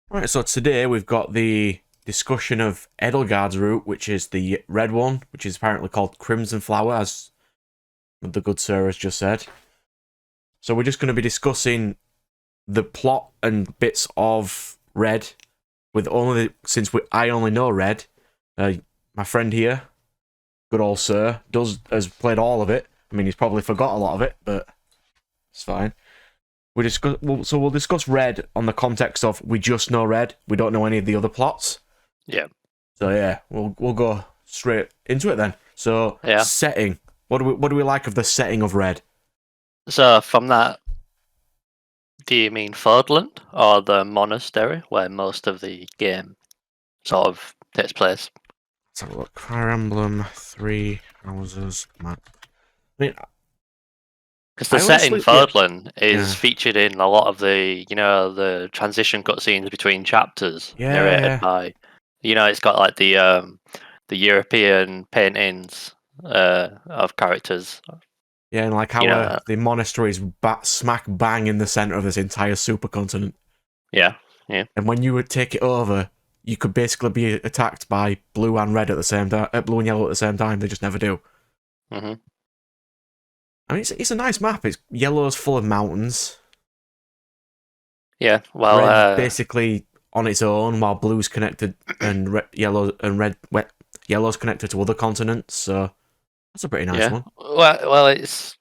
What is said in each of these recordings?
Right, so today we've got the discussion of Edelgard's route, which is the red one, which is apparently called Crimson Flower, as the good sir has just said. So we're just going to be discussing the plot and bits of red, I only know red. My friend here, good old sir, has played all of it. I mean, he's probably forgot a lot of it, but it's fine. We'll discuss red on the context of we just know red. We don't know any of the other plots. Yeah. So yeah, we'll go straight into it then. So Yeah. setting. What do we like of the setting of red? So from that, do you mean Fordland or the monastery where most of the game sort of takes place? Let's have a look. Fire Emblem, 3 houses, map. I mean, Because the I setting honestly, Fordland is yeah. featured in a lot of the transition cutscenes between chapters narrated Yeah. by, it's got like the European paintings of characters. Yeah, and like how You know, the monastery is smack bang in the center of this entire supercontinent. yeah, yeah. And when you would take it over, you could basically be attacked by blue and red at the same time, blue and yellow at the same time. They just never do. hmm I mean, it's a nice map. It's yellow's full of mountains. Yeah. Well, Red's basically on its own, while blue's connected and yellow's connected to other continents. So that's a pretty nice yeah. one. Well, it's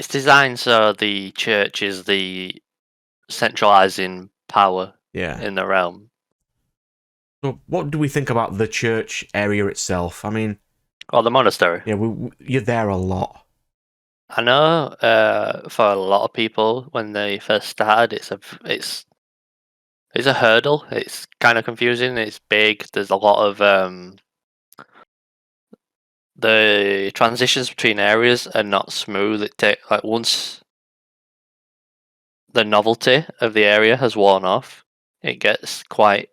designed so the church is the centralizing power Yeah. in the realm. So what do we think about the church area itself? I mean, Or the monastery. yeah, you're there a lot. I know for a lot of people when they first started, it's a hurdle. It's kind of confusing. It's big. There's a lot of the transitions between areas are not smooth. It take like once the novelty of the area has worn off, it gets quite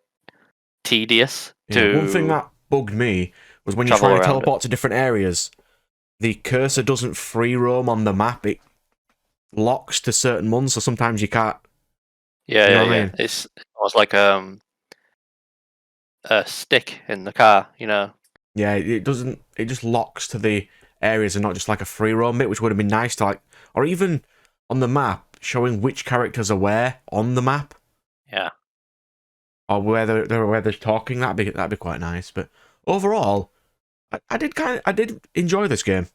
tedious Yeah, one thing to that bugged me was when you're travel trying to around it. teleport to different areas, the cursor doesn't free roam on the map. It locks to certain ones, so sometimes you can't. Yeah, You know yeah, what I yeah. mean? It's almost like a stick in the car, Yeah, it doesn't. It just locks to the areas and not just like a free roam bit, which would have been nice to like, or even on the map showing which characters are where on the map, Yeah. or where they're talking. That'd be quite nice. But overall, I did enjoy this game.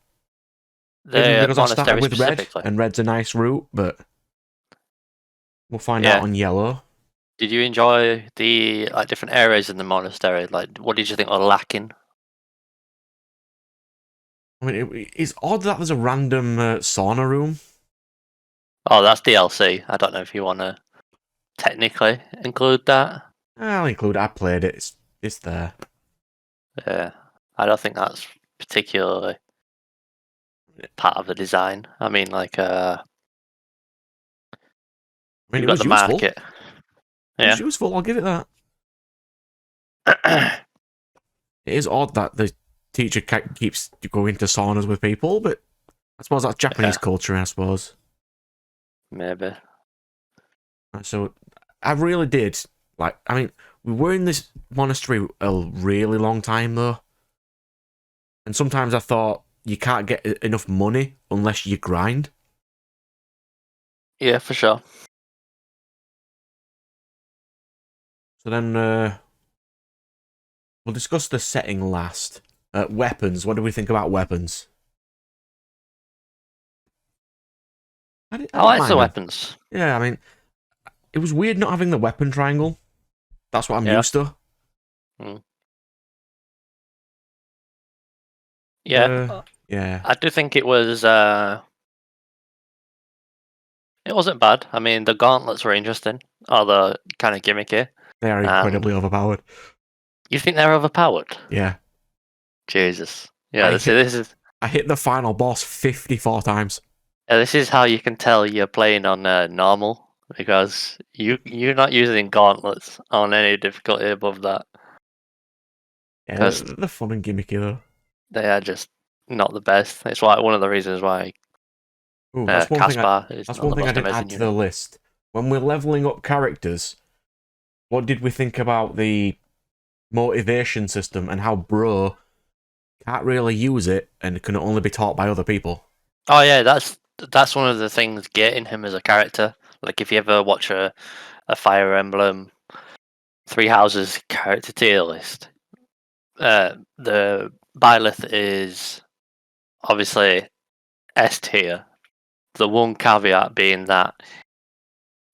Maybe The because I started monastery with red, specifically. and red's a nice route, but we'll find out Yeah. on yellow. Did you enjoy the like different areas in the monastery? Like, what did you think were lacking? I mean, it's odd that there's a random sauna room. Oh, that's DLC. I don't know if you want to technically include that. I'll include. I played it. It's there. Yeah, I don't think that's particularly part of the design. I mean, like, I mean, you've it got was the useful. market. It was Yeah. useful. I'll give it that. It is odd that the teacher keeps going to saunas with people, but I suppose that's Japanese Yeah, culture, I suppose. maybe. So I really did like. I mean, we were in this monastery a really long time though, and sometimes I thought you can't get enough money unless you grind. Yeah, for sure. So then we'll discuss the setting last. Weapons. What do we think about weapons? I I didn't like the mind them. weapons. Yeah, I mean, it was weird not having the weapon triangle. That's what I'm Yeah. used to. Mm. Yeah, Yeah, I do think it wasn't bad. I mean, the gauntlets were interesting, although kind of gimmicky. they are And incredibly overpowered. you think they're overpowered? Yeah, Jesus. Yeah, I this hit this is I hit the final boss 54 times. this is how you can tell you're playing on normal because you're not using gauntlets on any difficulty above that Yeah, because they're fun and gimmicky though. they are just not the best. It's like one of the reasons why Ooh, Caspar is that's not one the thing I most didn't amazing add to the unit. list. When we're leveling up characters, what did we think about the motivation system and how Bro can't really use it and can only be taught by other people? Oh yeah, that's one of the things getting him as a character. Like if you ever watch a Fire Emblem Three Houses character tier list, the Byleth is obviously S tier. The one caveat being that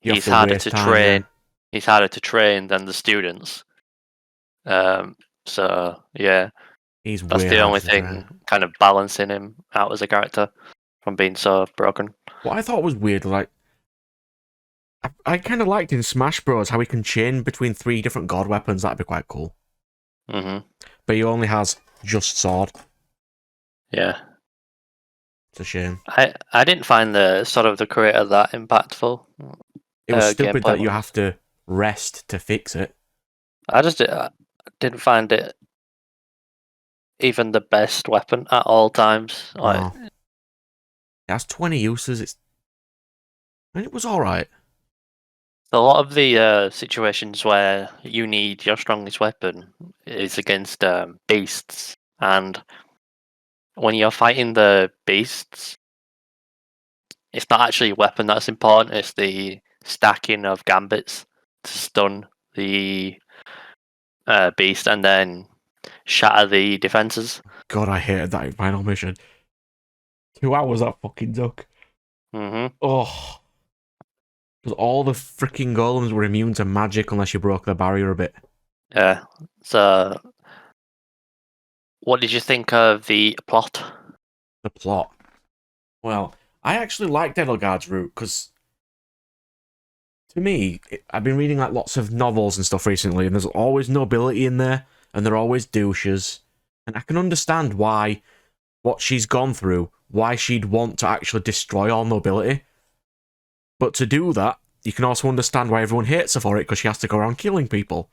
You have he's to harder waste to time, yeah. train. He's harder to train than the students. So yeah, He's that's way the harder only to train. thing kind of balancing him out as a character from being so broken. What I thought was weird, like, I kind of liked in Smash Bros. How he can chain between 3 different god weapons. That'd be quite cool. Hmm. But he only has just sword. Yeah. It's a shame. I didn't find the sort of the creator that impactful. It was stupid Gameplay that you wise. have to rest to fix it. I didn't find it even the best weapon at all times. Like No. It has 20 uses. And it was alright. a lot of the situations where you need your strongest weapon is against beasts, and when you're fighting the beasts, it's not actually a weapon that's important. It's the stacking of gambits to stun the beast and then shatter the defenses. God, I hated that final mission. 2 hours that fucking took. Hmm. Oh. Because all the freaking golems were immune to magic unless you broke the barrier a bit. Yeah. So, what did you think of the plot? The plot. Well, I actually liked Edelgard's route because, to me, I've been reading like lots of novels and stuff recently, and there's always nobility in there, and they're always douches. And I can understand why, what she's gone through, why she'd want to actually destroy all nobility. But to do that, you can also understand why everyone hates her for it, because she has to go around killing people.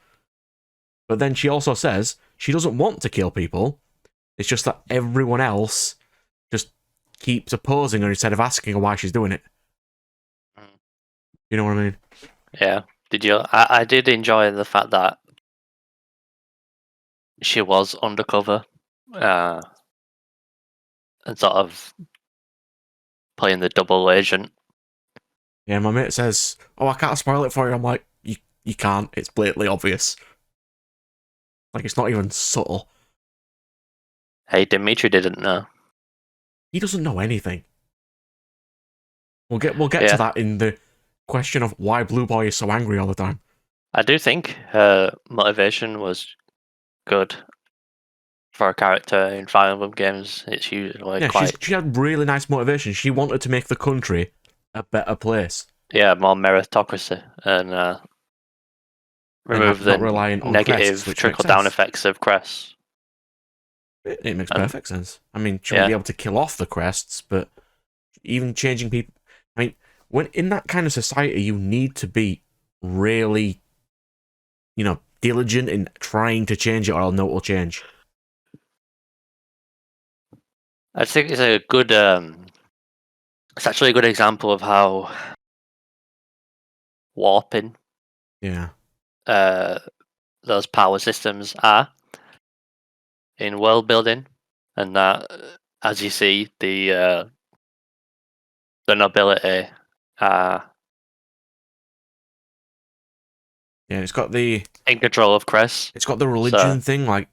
But then she also says she doesn't want to kill people. It's just that everyone else just keeps opposing her instead of asking her why she's doing it. You know what I mean? Yeah. Did you? I did enjoy the fact that she was undercover, uh, and sort of playing the double agent. Yeah, my mate says, "Oh, I can't spoil it for you." I'm like, you can't. It's blatantly obvious. Like, it's not even subtle. Hey, Dimitri didn't know. He doesn't know anything. We'll get to Yeah, that in the question of why Blue Boy is so angry all the time. I do think her motivation was good for a character in Fire Emblem games. It's usually Yeah, quite she had really nice motivation. She wanted to make the country a better place more meritocracy and and remove not the relying on crests, negative which makes trickle down sense. effects of crests. It makes And perfect sense. I mean, she wouldn't yeah, be able to kill off the crests, but even changing people. I mean, when in that kind of society, you need to be really, diligent in trying to change it, or I'll know it will change. I think it's a good. It's actually a good example of how warping Yeah, uh, those power systems are in world building, and that, as you see, the nobility are yeah. in control of crests. It's got the So religion thing. Like,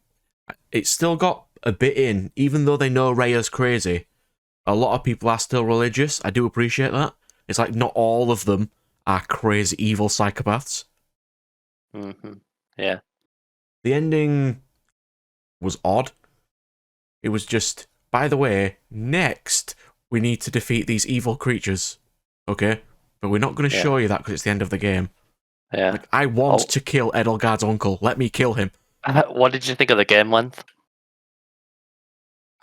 it's still got a bit in, even though they know Raya's crazy. A lot of people are still religious. I do appreciate that. It's like not all of them are crazy evil psychopaths. yeah, The ending was odd. It was just, by the way, next we need to defeat these evil creatures. Okay? But we're not going to yeah, show you that because it's the end of the game. yeah. Like, I want Oh, to kill Edelgard's uncle. Let me kill him. what did you think of the game length?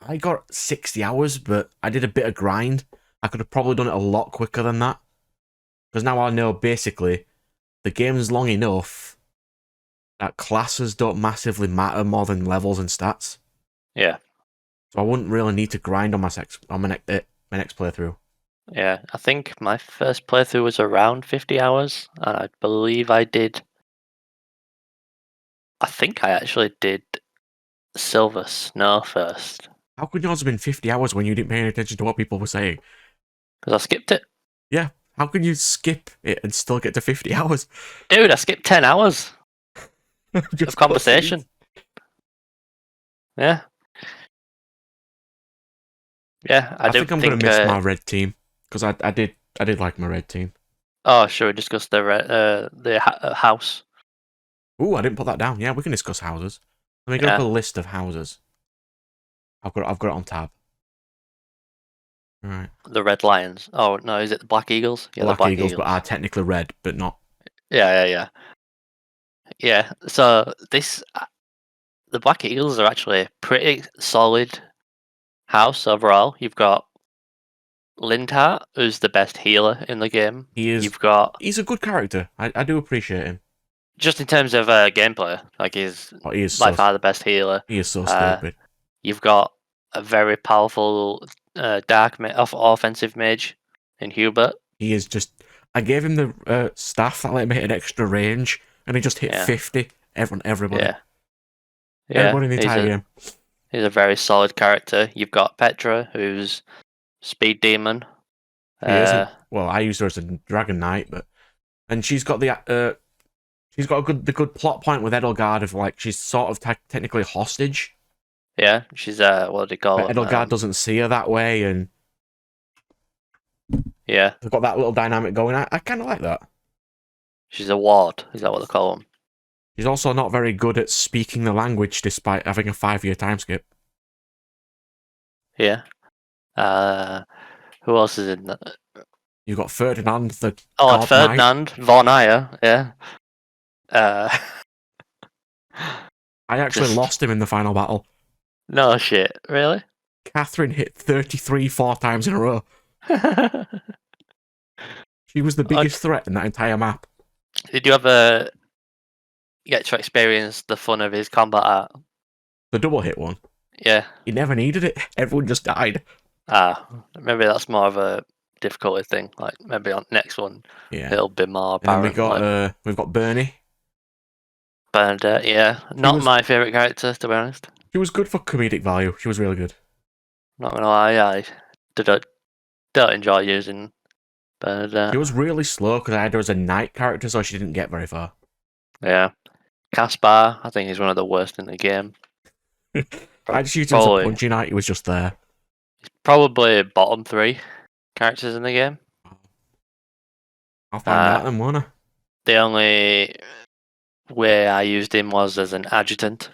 I got 60 hours, but I did a bit of grind. I could have probably done it a lot quicker than that. Because now I know, basically, the game's long enough that classes don't massively matter more than levels and stats. Yeah, So I wouldn't really need to grind on my next playthrough. yeah. I think my first playthrough was around 50 hours, and I believe I did I think I actually did Silver Snow first. How could yours have been 50 hours when you didn't pay any attention to what people were saying? Because I skipped it. Yeah, how can you skip it and still get to 50 hours? Dude, I skipped 10 hours Just of conversation. Yeah. Yeah, I think don't I'm think... gonna miss my red team because I did like my red team. Oh, sure, we discussed the house. Ooh, I didn't put that down. Yeah, we can discuss houses. Let me get up a list of houses. I've got it on tab. All right. The Red Lions. Oh, no, is it the Black Eagles? Yeah, Black the Black Eagles, but are technically red, but not. Yeah. Yeah, so the Black Eagles are actually a pretty solid house overall. You've got Lindhart, who's the best healer in the game. He is. You've got, He's a good character. I do appreciate him. just in terms of gameplay, like he's He is by far the best healer. He is so stupid. You've got a very powerful offensive mage in Hubert. He is just. I gave him the staff that let him hit an extra range, and he just hit 50. Everybody. Yeah. Everybody in the entire game. He's a very solid character. You've got Petra, who's Speed Demon. He isn't. Well, I used her as a Dragon Knight, and she's got the the good plot point with Edelgard of like she's sort of technically hostage. Yeah, she's what do you call But it? Edelgard doesn't see her that way, and yeah, they've got that little dynamic going. I kind of like that. She's a ward. Is that what they call them? She's also not very good at speaking the language, despite having a 5-year time skip. Yeah. Who else is in that? You've got Ferdinand, the God Ferdinand Knight. Von Ayer, yeah. I actually lost him in the final battle. No shit, really? Catherine hit 33 4 times in a row. She was the biggest threat in that entire map. Did you ever get to experience the fun of his combat art? The double hit one? Yeah. He never needed it. Everyone just died. Maybe that's more of a difficulty thing. Like maybe on next one, it'll be more apparent. And we've got Bernie. Bernadette, yeah, not my favorite character, to be honest. She was good for comedic value. She was really good. Not gonna lie, I don't enjoy using Bernadette. She was really slow because I had her as a knight character, so she didn't get very far. Yeah, Caspar, I think he's one of the worst in the game. I just used him as a punchy knight. He was just there. He's probably bottom 3 characters in the game. I'll find out then, won't I? The only way I used him was as an adjutant.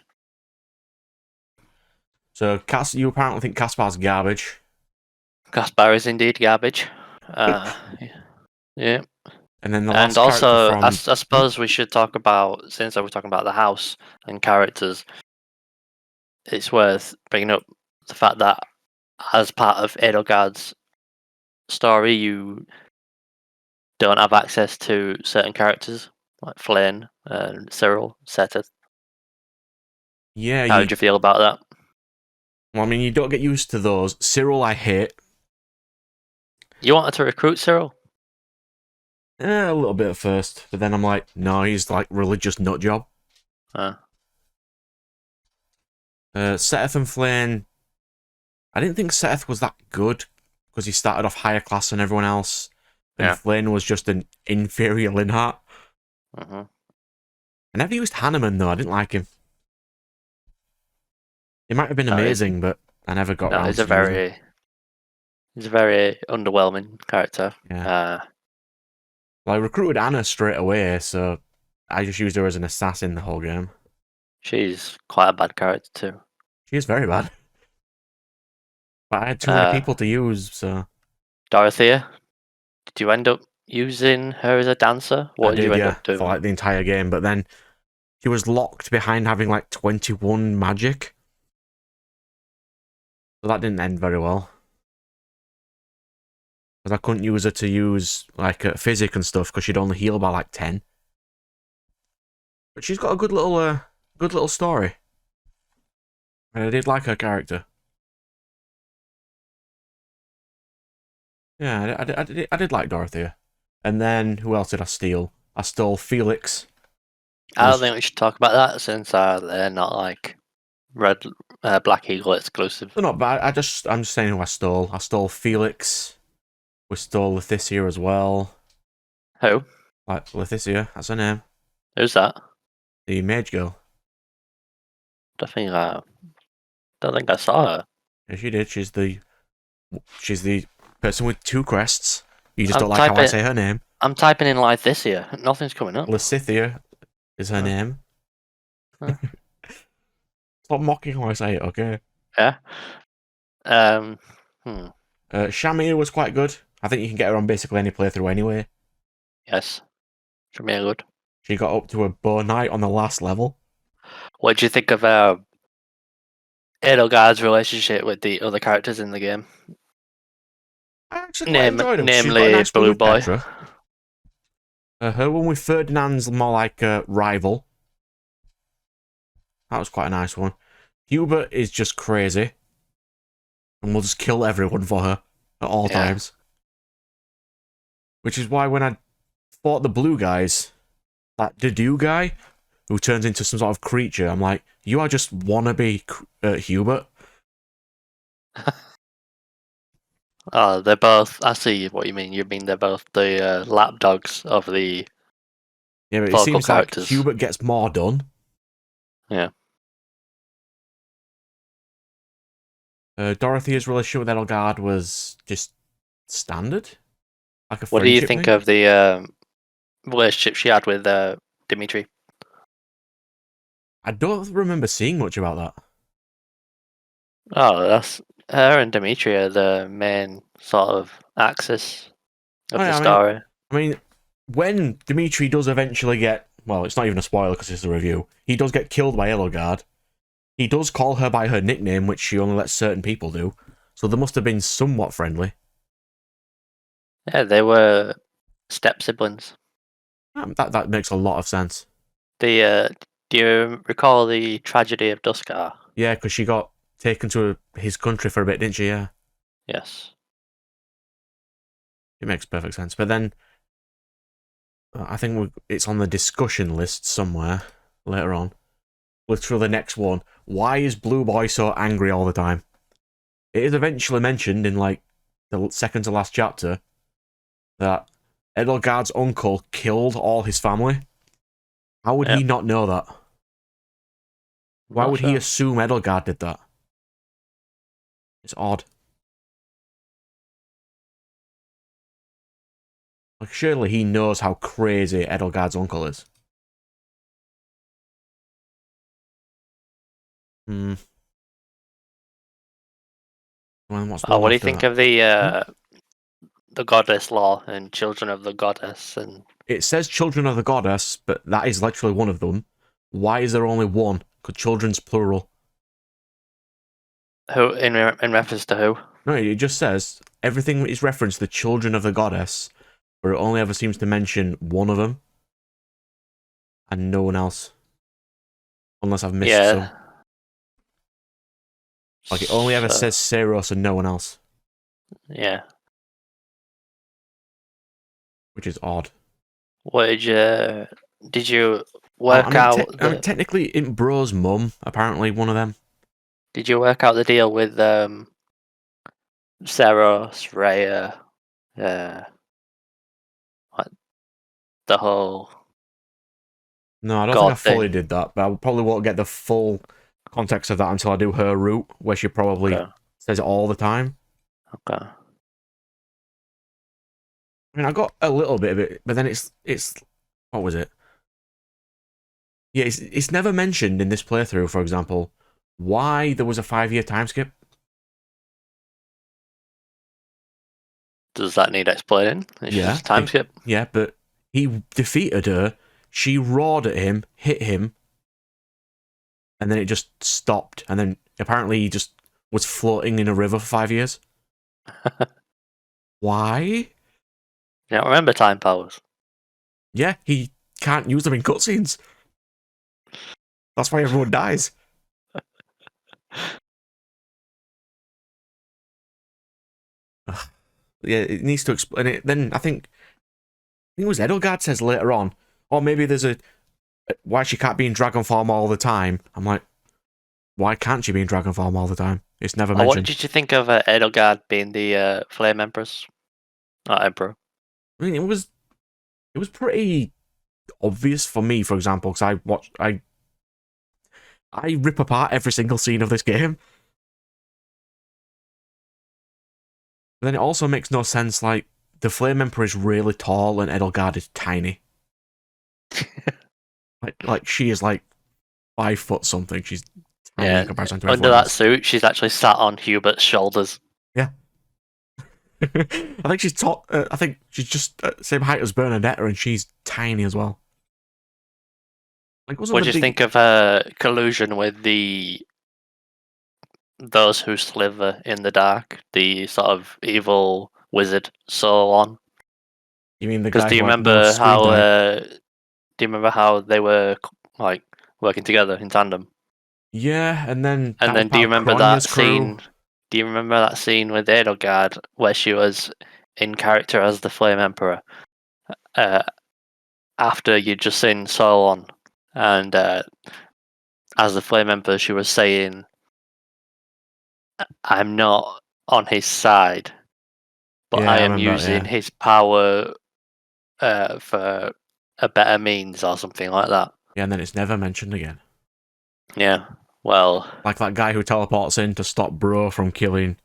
So, you apparently think Caspar's garbage. Caspar is indeed garbage. Yeah. And then the last also, I suppose we should talk about, since we're talking about the house and characters, it's worth bringing up the fact that as part of Edelgard's story, you don't have access to certain characters like Flynn and Cyril, Seteth. Yeah. How did you feel about that? Well, I mean, you don't get used to those. Cyril, I hate. You wanted to recruit Cyril? A little bit at first, but then I'm like, no, he's like religious nut job. Seteth and Flynn, I didn't think Seteth was that good because he started off higher class than everyone else. And Flynn was just an inferior Linhart. I never used Hanneman though. I didn't like him. He might have been amazing, but I never got around to him. He's a very underwhelming character. Yeah. Well, I recruited Anna straight away, so I just used her as an assassin the whole game. She's quite a bad character too. She is very bad. But I had too many people to use, so... Dorothea? Did you end up using her as a dancer? What did you end up doing? For like the entire game, but then she was locked behind having like 21 magic. So that didn't end very well. Because I couldn't use her to use like physic and stuff because she'd only heal by like 10. But she's got a good little story. And I did like her character. Yeah, I did like Dorothea. And then, who else did I steal? I stole Felix. I don't think we should talk about that since they're not like red, Black Eagle exclusive. They're not bad. I'm just saying who I stole. I stole Felix. We stole Leticia as well. Who? Like Leticia, that's her name. Who's that? The mage girl. Don't think I saw her. Yeah, she did. She's the person with two crests. You just I'm don't like how I say her name. I'm typing in like this here. Nothing's coming up. Leticia is her name. Huh. Stop mocking how I say it, okay? Yeah. Shamir was quite good. I think you can get her on basically any playthrough anyway. Yes. Should be good. She got up to a bow knight on the last level. What do you think of Edelgard's relationship with the other characters in the game? I actually quite enjoyed him. She's got a Namely, nice one Blue with Boy. Petra. Her one with Ferdinand's more like a rival. That was quite a nice one. Hubert is just crazy. And will just kill everyone for her at all times. Which is why when I fought the blue guys, that Dedu guy, who turns into some sort of creature, I'm like, you are just wannabe Hubert. Oh, they're both. I see what you mean. You mean they're both the lapdogs of the Yeah, but it vocal seems characters. like Hubert gets more done. Yeah. Dorothea's relationship with Edelgard was just standard. Like a What do you friendship think thing. of the relationship she had with Dimitri? I don't remember seeing much about that. Oh, that's her and Dimitri are the main sort of axis of the story. I mean, when Dimitri does eventually get, well, it's not even a spoiler because it's a review, he does get killed by Edelgard. He does call her by her nickname, which she only lets certain people do. So they must have been somewhat friendly. Yeah, they were step siblings. That makes a lot of sense. Do you recall the tragedy of Duskar? Yeah, because she got taken to his country for a bit, didn't she? Yeah. Yes. It makes perfect sense. But then, I think it's on the discussion list somewhere later on. Literally the next one. Why is Blue Boy so angry all the time? It is eventually mentioned in like the second to last chapter that Edelgard's uncle killed all his family. How would he not know that? Why would he assume Edelgard did that? It's odd. Like, surely he knows how crazy Edelgard's uncle is. Well, what do you think of the goddess law and children of the goddess? And it says children of the goddess, but that is literally one of them. Why is there only one? Because children's plural. Who in reference to who? No, it just says everything is referenced the children of the goddess, but it only ever seems to mention one of them and no one else. Unless I've missed some. Like, it only ever says Seros and no one else. Yeah. Which is odd. What did you work out? Technically, in Bro's mum, apparently, one of them. Did you work out the deal with Seros, Rhea, what, the whole... No, I don't think I fully did that, but I probably won't get the full context of that until I do her route, where she probably says it all the time. Okay. I mean, I got a little bit of it, but then it's what was it? Yeah, it's never mentioned in this playthrough, for example, why there was a 5-year time skip. Does that need explaining? It's just a time skip. Yeah, but he defeated her. She roared at him, hit him, and then it just stopped. And then apparently he just was floating in a river for 5 years. Why? You don't remember time powers? Yeah, he can't use them in cutscenes. That's why everyone dies. Yeah, it needs to explain it. Then I think it was Edelgard says later on, or maybe there's a why she can't be in dragon form all the time. I'm like, why can't she be in dragon form all the time? It's never What mentioned. did you think of Edelgard being the Flame Empress? Not Emperor. I mean, it was pretty obvious for me, for example, because I rip apart every single scene of this game. But then it also makes no sense. Like, the Flame Emperor is really tall and Edelgard is tiny. like she is like 5 foot something. She's tiny Yeah, in comparison to under everyone that else. suit, she's actually sat on Hubert's shoulders. Yeah. I think she's tall. I think she's just same height as Bernadetta, and she's tiny as well. Like, wasn't What the do you big? think of her collusion with those who slither in the dark, the sort of evil wizard, so on? You mean the Because guy who had no screen time? do you remember how they were like working together in tandem? Yeah, and then And that was then do you part of remember that Cronya's crew. scene? Do you remember that scene with Edelgard where she was in character as the Flame Emperor? Uh, after you'd just seen Solon, and as the Flame Emperor, she was saying, "I'm not on his side, but Yeah, I I am remember. using Yeah, his power for a better means," or something like that. yeah, and then it's never mentioned again. Yeah. Well, Like that guy who teleports in to stop Bro from killing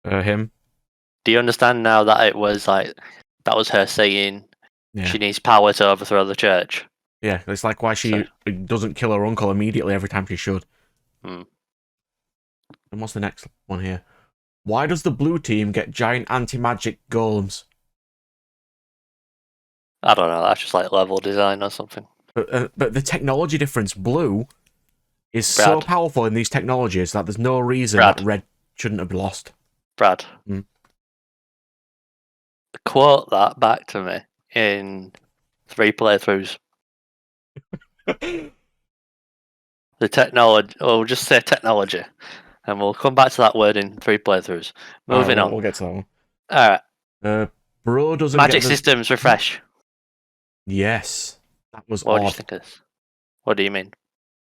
him. do you understand now that it was like that was her saying Yeah, she needs power to overthrow the church? yeah. It's like why So, she doesn't kill her uncle immediately every time she should. hmm. And what's the next one here? Why does the blue team get giant anti-magic golems? I don't know. That's just like level design or something. But the technology difference, blue, is so Brad, powerful in these technologies that there's no reason that Brad, red shouldn't have lost. Brad. Hmm. Quote that back to me in 3 playthroughs. The technology, or we'll just say technology, and we'll come back to that word in 3 playthroughs. All right, Moving on. we'll get to that one. Alright, Bro doesn't magic get the. systems refresh. Yes, that was What do you odd. think of this? What do you mean?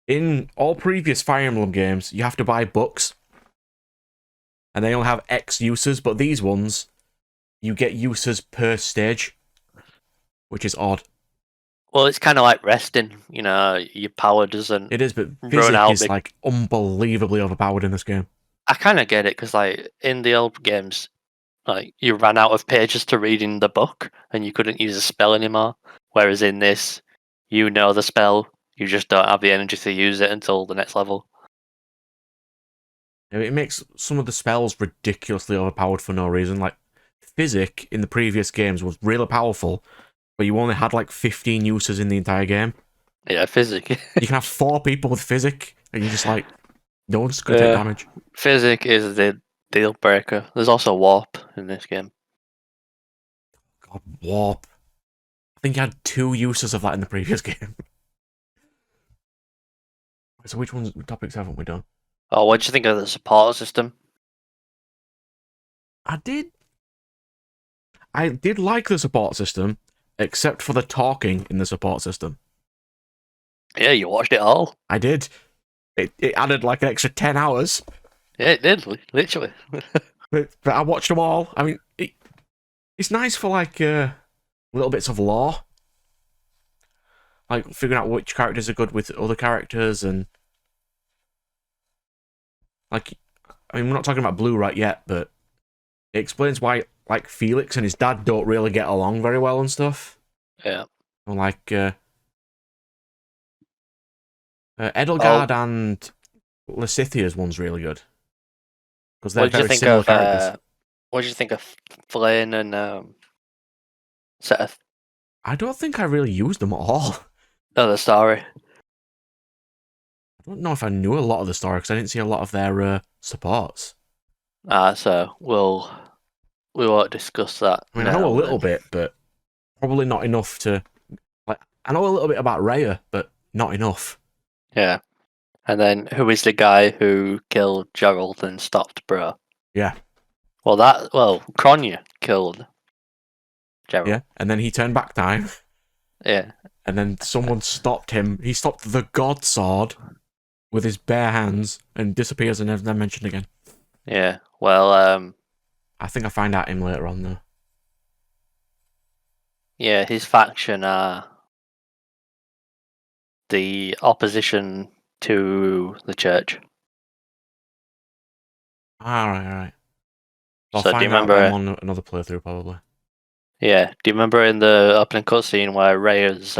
In all previous Fire Emblem games, you have to buy books, and they only have X uses, but these ones, you get uses per stage, which is odd. Well, it's kind of like resting. You know, your power doesn't It is, but run Physic out. is like unbelievably overpowered in this game. I kind of get it because, like, in the old games, like you ran out of pages to read in the book, and you couldn't use a spell anymore. Whereas in this, you know the spell, you just don't have the energy to use it until the next level. It makes some of the spells ridiculously overpowered for no reason. Like, Physic in the previous games was really powerful, but you only had like 15 uses in the entire game. Yeah, physic. You can have 4 people with Physic, and you're just like, no one's going to take damage. Physic is the deal breaker. There's also warp in this game. God, Warp. I think you had 2 uses of that in the previous game. So which topics haven't we done? Oh, what do you think of the support system? I did like the support system, except for the talking in the support system. Yeah, you watched it all. I did. It added like an extra 10 hours. Yeah, it did, literally. But I watched them all. I mean, it's nice for like little bits of lore. Like figuring out which characters are good with other characters and like, I mean, we're not talking about Blue right yet, but it explains why like Felix and his dad don't really get along very well and stuff. Yeah. Or like Edelgard and Lasithia's one's really good because they're very similar characters. What did you think of Flynn and Seth? I don't think I really used them at all. Oh, the story. I don't know if I knew a lot of the story because I didn't see a lot of their supports. So we won't discuss that. I mean, I know a little bit, but probably not enough to. Like, I know a little bit about Raya, but not enough. Yeah. And then who is the guy who killed Gerald and stopped Bro? Yeah. Well, Kronya killed Gerald. Yeah, and then he turned back time. Yeah. and then someone stopped him. He stopped the God Sword with his bare hands and disappears and never mentioned again. Yeah. Well, I think I find out him later on though. yeah, his faction are the opposition to the church. Alright. I'll So do you find out them remember? on another playthrough probably. Yeah. Do you remember in the opening cutscene where Rhea's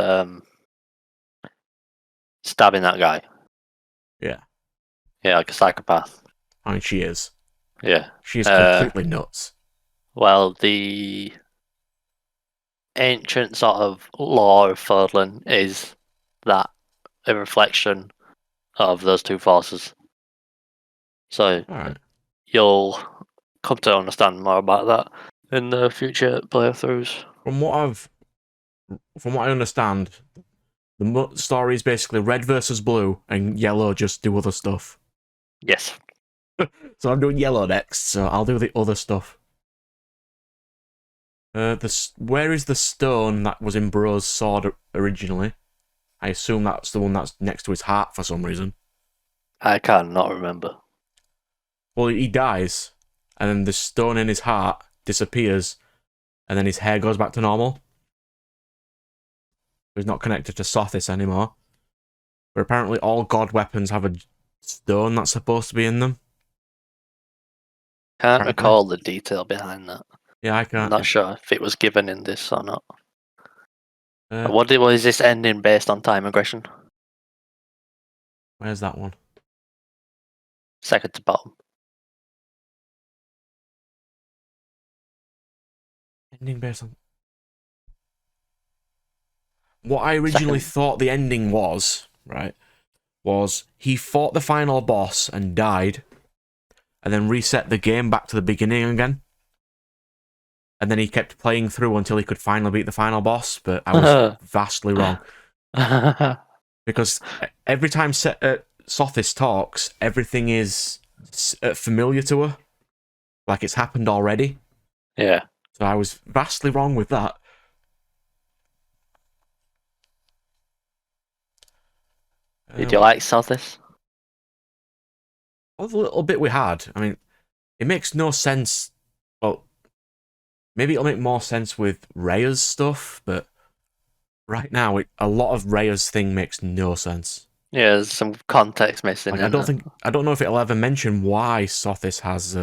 stabbing that guy? Yeah. Yeah, like a psychopath. I mean, she is. Yeah. She is completely nuts. Well, the ancient sort of law of Fodlan is that a reflection of those two forces. So Alright. you'll come to understand more about that in the future playthroughs. From what I understand, the story is basically red versus blue, and yellow just do other stuff. Yes. So I'm doing yellow next, so I'll do the other stuff. Where is the stone that was in Bro's sword originally? I assume that's the one that's next to his heart for some reason. I can't not remember. Well, he dies, and then the stone in his heart disappears, and then his hair goes back to normal. He's not connected to Sothis anymore. But apparently all god weapons have a stone that's supposed to be in them. Can't Apparently. recall the detail behind that. Yeah, I I'm can't. not sure if it was given in this or not. Uh, What was this ending based on time aggression? Where's that one? Second to bottom. Ending based on... What I originally thought the ending was, right, was he fought the final boss and died, and then reset the game back to the beginning again. And then he kept playing through until he could finally beat the final boss, but I was vastly wrong. Because every time Sothis talks, everything is familiar to her. Like it's happened already. Yeah. So I was vastly wrong with that. Did you like Sothis? Well, the little bit we had, I mean, it makes no sense. Well, maybe it'll make more sense with Rhea's stuff, but right now, a lot of Rhea's thing makes no sense. Yeah, there's some context missing. Like, I don't know if it'll ever mention why Sothis has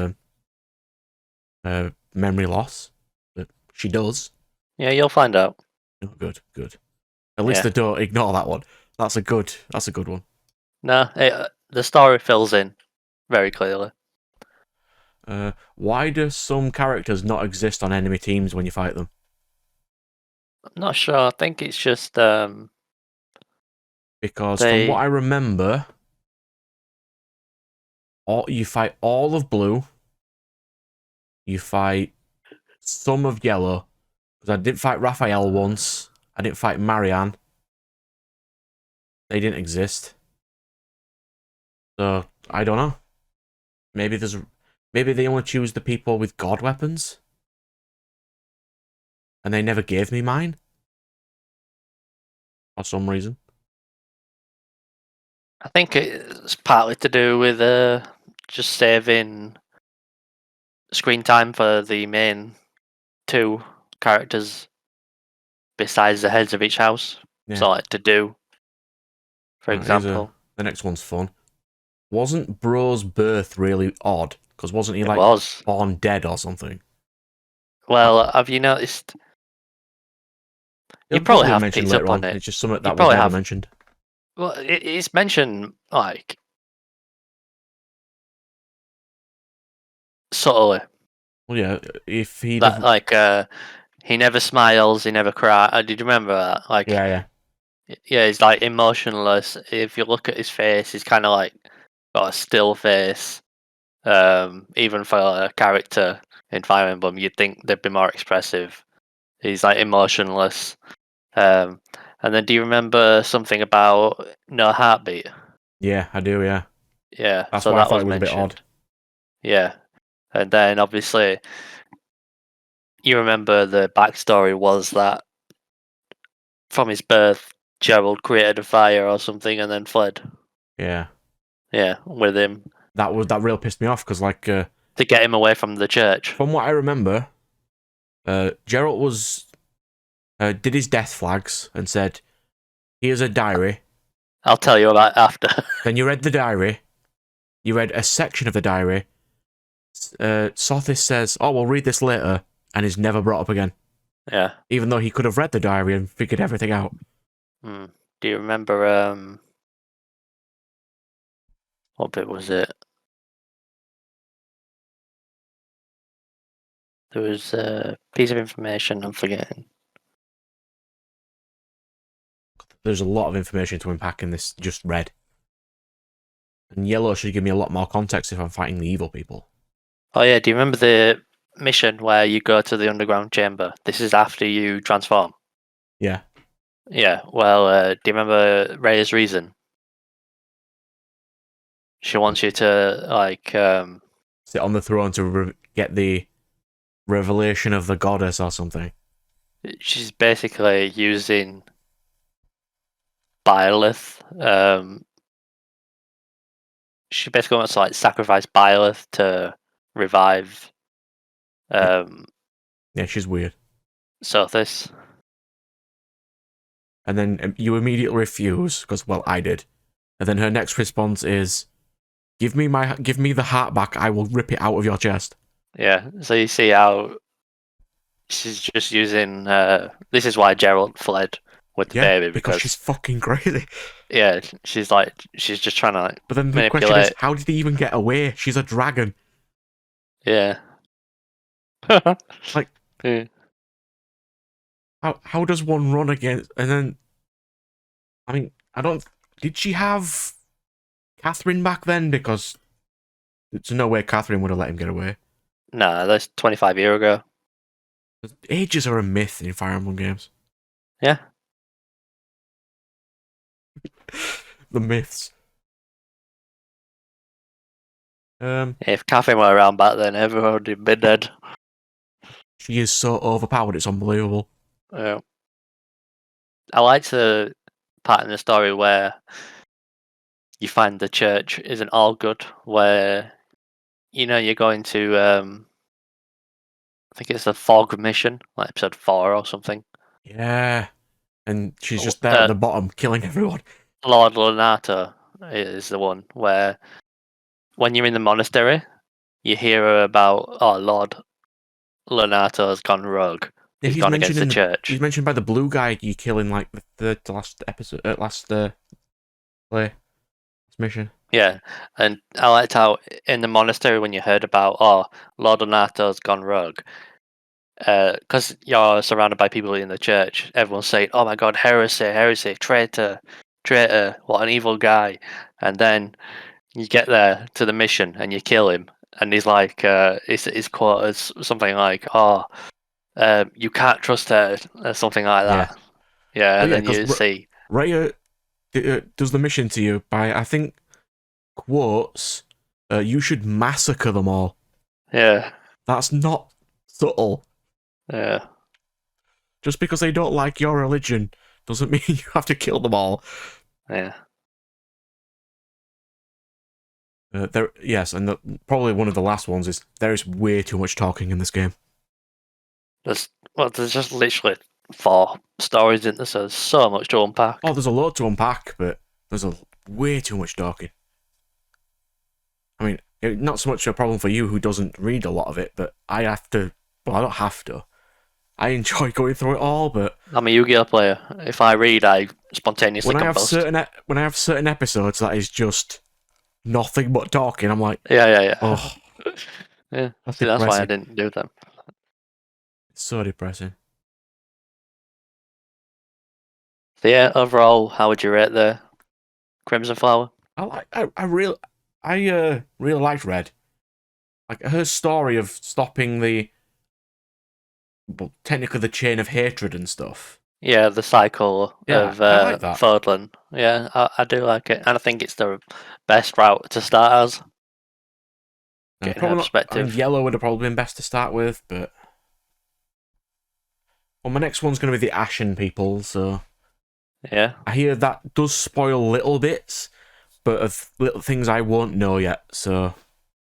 memory loss, but she does. Yeah, you'll find out. Oh, good. At least they don't ignore that one. That's a good one. No, the story fills in very clearly. Why do some characters not exist on enemy teams when you fight them? I'm not sure. I think it's just Because from what I remember, you fight all of blue, you fight some of yellow. Because I didn't fight Raphael once. I didn't fight Marianne. They didn't exist. So I don't know. Maybe they only choose the people with god weapons, and they never gave me mine for some reason. I think it's partly to do with just saving screen time for the main two characters besides the heads of each house. Yeah. So like to do, for example. The next one's fun. Wasn't Bro's birth really odd? Because wasn't he born dead or something? Well, have you noticed? You probably have picked up on it. It's just something that was never mentioned. Well, it's mentioned like subtly. Well, yeah, if he he never smiles, he never cries. Did you remember that? Like, yeah, he's like emotionless. If you look at his face, he's kind of like got a still face. Even for a character in Fire Emblem, you'd think they'd be more expressive. He's like emotionless. And then, do you remember something about no heartbeat? Yeah, I do. Yeah. Yeah, That's so why I that thought was it was mentioned. a bit odd. Yeah, and then obviously you remember the backstory was that from his birth, Gerald created a fire or something and then fled. Yeah. Yeah, with him. That really pissed me off, because, like, to get him away from the church. from what I remember, Geralt was did his death flags and said, "Here's a diary." I'll tell you about it after. Then you read the diary. You read a section of the diary. Sothis says, "Oh, we'll read this later," and is never brought up again. Yeah. Even though he could have read the diary and figured everything out. Do you remember, what bit was it? There was a piece of information I'm forgetting. There's a lot of information to unpack in this just read. And yellow should give me a lot more context if I'm fighting the evil people. Oh yeah, do you remember the mission where you go to the underground chamber? This is after you transform. Yeah. Yeah, well, do you remember Rhea's reason? She wants you to, like... sit on the throne to get the revelation of the goddess or something. She's basically using Byleth. She basically wants to, like, sacrifice Byleth to revive... Yeah, she's weird. Sothis. And then you immediately refuse, because, well, I did. And then her next response is, give me the heart back, I will rip it out of your chest. Yeah, so you see how she's just using... this is why Gerald fled with the baby. Because she's fucking crazy. Yeah, she's just trying to, like, But then the manipulate. question is, how did he even get away? She's a dragon. Yeah. Like... Yeah. How does one run against... And then... I mean, I don't... Did she have Catherine back then? Because there's no way Catherine would have let him get away. Nah, that's 25 years ago. Ages are a myth in Fire Emblem games. Yeah. The myths. If Catherine were around back then, everyone would have been dead. She is so overpowered, it's unbelievable. Yeah. I like the part in the story where you find the church isn't all good, where, you know, you're going to, I think it's the Fog mission, like episode 4 or something. Yeah. And she's just there at the bottom, killing everyone. Lord Leonardo is the one where, when you're in the monastery, you hear about, oh, Lord Leonardo has gone rogue. Yeah, he's gone against the church. He's mentioned by the blue guy you kill in, like, the last episode, play. Mission. Yeah, and I liked how in the monastery when you heard about, oh, Lord Leonardo's gone rogue, because you're surrounded by people in the church, everyone's saying, oh my god, heresy, traitor, what an evil guy. And then you get there to the mission and you kill him, and he's like, his quote is something like, oh, you can't trust her, or something like that. Yeah, and then you see... Rhea does the mission to you by, I think, quotes, you should massacre them all. Yeah. That's not subtle. Yeah. Just because they don't like your religion doesn't mean you have to kill them all. Yeah. Yes, and probably one of the last ones is, there is way too much talking in this game. There's just literally 4 stories in there, so there's so much to unpack. Oh, there's a lot to unpack, but there's way too much talking. I mean, not so much a problem for you who doesn't read a lot of it, but I have to... Well, I don't have to. I enjoy going through it all, but... I'm a Yu-Gi-Oh player. If I read, I spontaneously combust. When I have certain episodes that is just nothing but talking, I'm like... Yeah. Oh. Yeah, that's why I didn't do them. It's so depressing. So yeah, overall, how would you rate the Crimson Flower? I really liked Red. Like, her story of stopping technically the chain of hatred and stuff. Yeah, the cycle of I like that. Fodlan. Yeah, I do like it, and I think it's the best route to start as. Getting her perspective. I mean, Yellow would have probably been best to start with, but... Well, my next one's going to be the Ashen people, so... Yeah. I hear that does spoil little bits, but of little things I won't know yet, so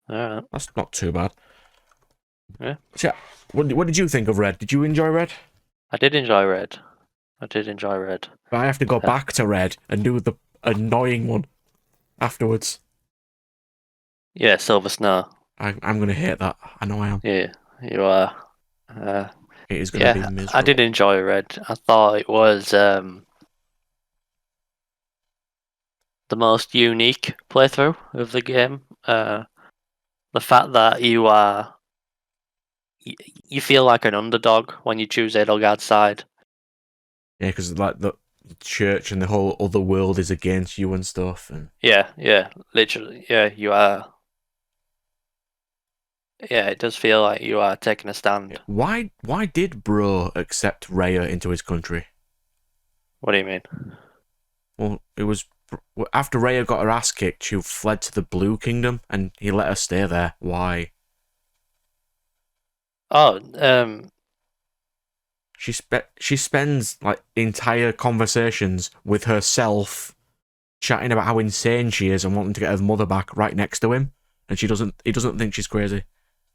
Alright. that's not too bad. Yeah. So yeah, what did you think of Red? Did you enjoy Red? I did enjoy Red. I did enjoy Red. But I have to go back to Red and do the annoying one afterwards. Yeah, Silver Snow. I'm gonna hate that. I know I am. Yeah, you are. Uh, It is gonna be yeah, I did miserable. enjoy Red. I thought it was the most unique playthrough of the game. The fact that you feel like an underdog when you choose Edelgard's side. Yeah, because like the church and the whole other world is against you and stuff. And Yeah, literally. Yeah, you are. Yeah, it does feel like you are taking a stand. why did Bro accept Rhea into his country? What do you mean? Well, it was after Rhea got her ass kicked, she fled to the Blue Kingdom, and he let her stay there. Why? Oh, She spends like entire conversations with herself, chatting about how insane she is and wanting to get her mother back right next to him, and he doesn't think she's crazy.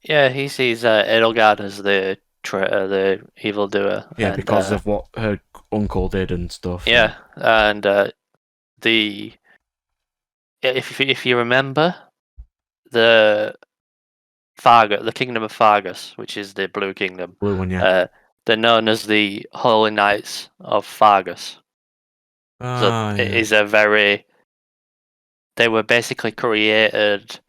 yeah, he sees Edelgard as the traitor, the evildoer, Yeah, and because of what her uncle did and stuff. yeah, and the if you remember the the Kingdom of Fargus, which is the Blue Kingdom, Blue one, yeah. they're known as the Holy Knights of Fargus. So it Yeah. is a very they were basically created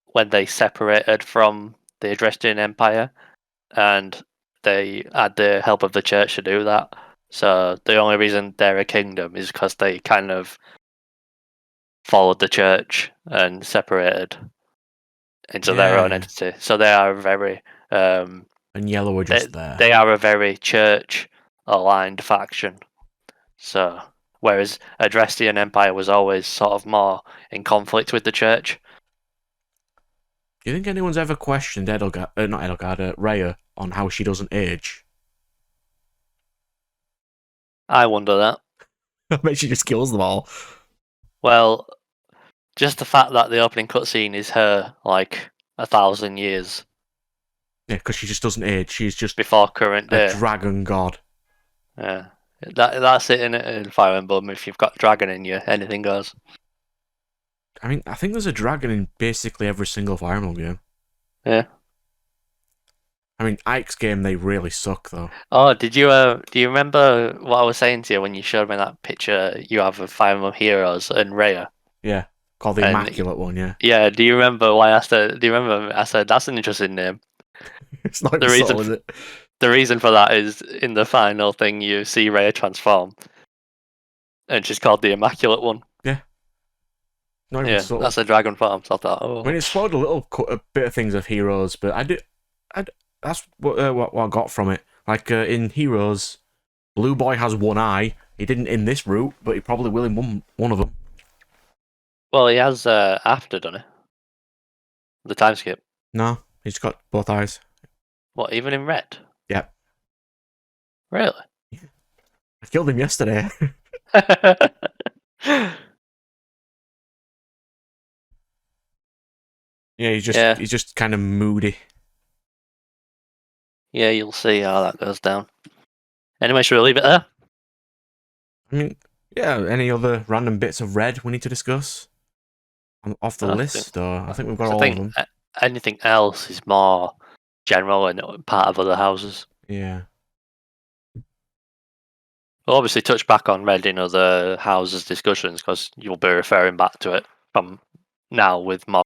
when they separated from the Adrestian Empire, and they had the help of the church to do that. So the only reason they're a kingdom is because they kind of followed the church and separated into their own Yeah. entity. So they are very And Yellow were just there. they are a very church aligned faction. So whereas Adrestian Empire was always sort of more in conflict with the church. Do you think anyone's ever questioned Edelgard, not Edelgard, Rhea, on how she doesn't age? I wonder that. I bet she just kills them all. Well, just the fact that the opening cutscene is her like 1,000 years Yeah, because she just doesn't age. She's just before current a day. dragon god. Yeah, that's it in Fire Emblem. If you've got dragon in you, anything goes. I mean, I think there's a dragon in basically every single Fire Emblem game. Yeah. I mean, Ike's game, they really suck, though. Oh, do you remember what I was saying to you when you showed me that picture you have of Fire Emblem Heroes and Rhea? Yeah, called the And Immaculate one, yeah. yeah, do you remember why I said? Do you remember I said that's an interesting name? It's not The even reason subtle, is it? the reason for that is in the final thing you see Rhea transform, and she's called the Immaculate One. Yeah. Not even Yeah, subtle. that's a dragon farm. So I thought, I oh, mean, it spoiled a bit of things of Heroes, but that's what I got from it. Like, in Heroes, Blue Boy has one eye. He didn't in this route, but he probably will in one of them. well, he has after done it. The time skip. No, he's got both eyes. What, even in red? Yep. Really? I killed him yesterday. Yeah, he's just kind of moody. Yeah, you'll see how that goes down. Anyway, should we leave it there? I mean, yeah. Any other random bits of red we need to discuss? Off the list, or I think we've got all of them. Anything else is more general and part of other houses. Yeah. We'll obviously touch back on red in other houses' discussions because you'll be referring back to it from now with more